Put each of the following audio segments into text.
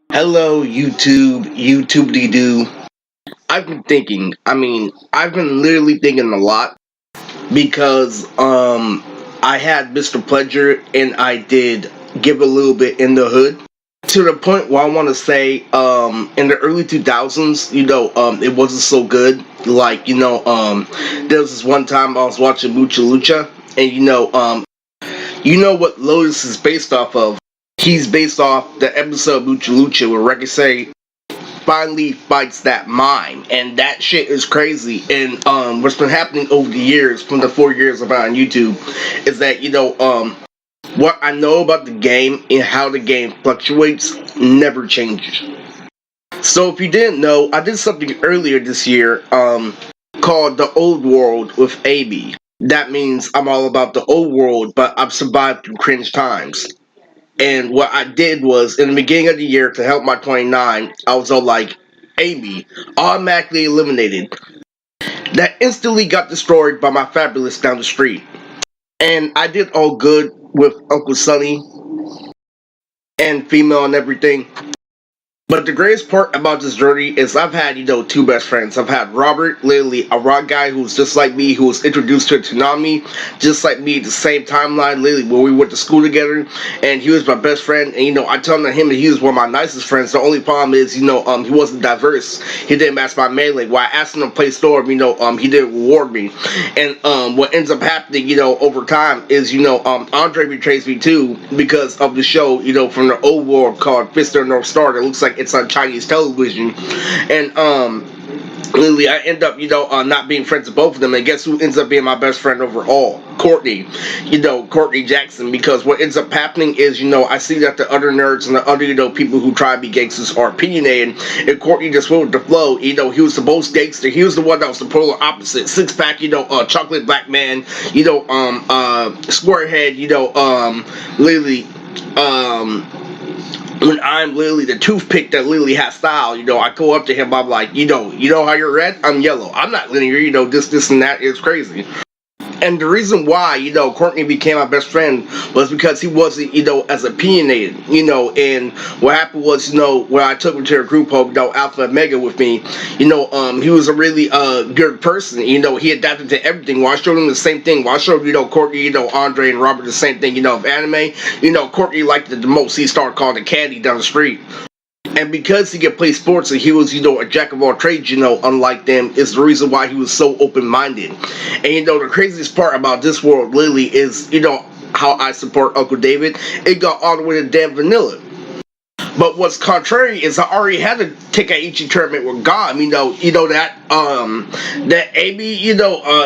Hello, YouTube-de-doo. I've been thinking, I've been literally thinking a lot because I had Mr. Pleasure and I did give a little bit in the hood to the point where I want to say in the early 2000s, it wasn't so good. Like, there was this one time I was watching Mucha Lucha and you know what Lotus is based off of. He's based off the episode of Mucha Lucha where Ricochet finally fights that mime, and that shit is crazy. And what's been happening over the years, from the 4 years I've been on YouTube, is that what I know about the game and how the game fluctuates never changes. So if you didn't know, I did something earlier this year called the Old World with AB. That means I'm all about the old world, but I've survived through cringe times. And what I did was, in the beginning of the year, to help my 29, I was all like, Amy, automatically eliminated. That instantly got destroyed by my Fabulous down the street. And I did all good with Uncle Sonny and female and everything. But the greatest part about this journey is I've had, two best friends. I've had Robert, literally a rock guy who's just like me, who was introduced to Toonami, just like me, the same timeline, literally, where we went to school together, and he was my best friend, and, I tell him that he was one of my nicest friends. The only problem is, he wasn't diverse. He didn't match my melee. When I asked him to play Storm, he didn't reward me. And, what ends up happening, over time is, Andre betrays me too, because of the show, from the old world called Fist of the North Star that looks like it's on Chinese television, and literally I end up not being friends with both of them, and guess who ends up being my best friend overall? Courtney. Courtney Jackson. Because what ends up happening is, I see that the other nerds and the other people who try to be gangsters are opinionated, and Courtney just went with the flow. He was the most gangster. He was the one that was the polar opposite. Six pack, chocolate black man, square head, literally when I'm literally the toothpick that literally has style, I go up to him, I'm like, you know how you're red? I'm yellow. I'm not linear, this and that is crazy. And the reason why, Courtney became my best friend was because he wasn't, as opinionated, and what happened was, when I took him to a group of, Alpha and Omega with me, he was a really good person, he adapted to everything. When I showed him the same thing, when I showed, Courtney, Andre and Robert the same thing, of anime, Courtney liked it the most. He started calling it candy down the street. And because he could play sports and he was, a jack of all trades, unlike them, is the reason why he was so open-minded. And, the craziest part about this world, Lily, is, how I support Uncle David. It got all the way to Dan Vanilla. But what's contrary is I already had a Tekaichi tournament with God. That AB,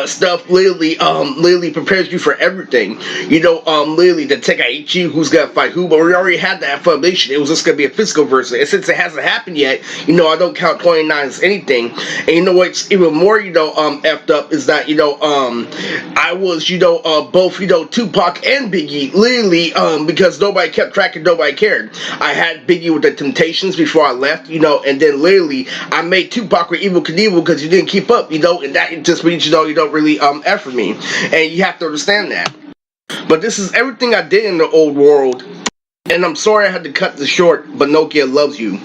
stuff literally prepares you for everything. Literally the Tekaichi, who's gonna fight who, but we already had that foundation. It was just gonna be a physical version. And since it hasn't happened yet, I don't count 29 as anything. And what's even more, effed up is that, I was, both, Tupac and Biggie, literally, because nobody kept track and nobody cared. I had Biggie with the Temptations before I left, and then literally I made Tupac with Evil Knievel because you didn't keep up, and that just means, you don't really F for me, and you have to understand that. But this is everything I did in the old world, and I'm sorry I had to cut this short, but Nokia loves you.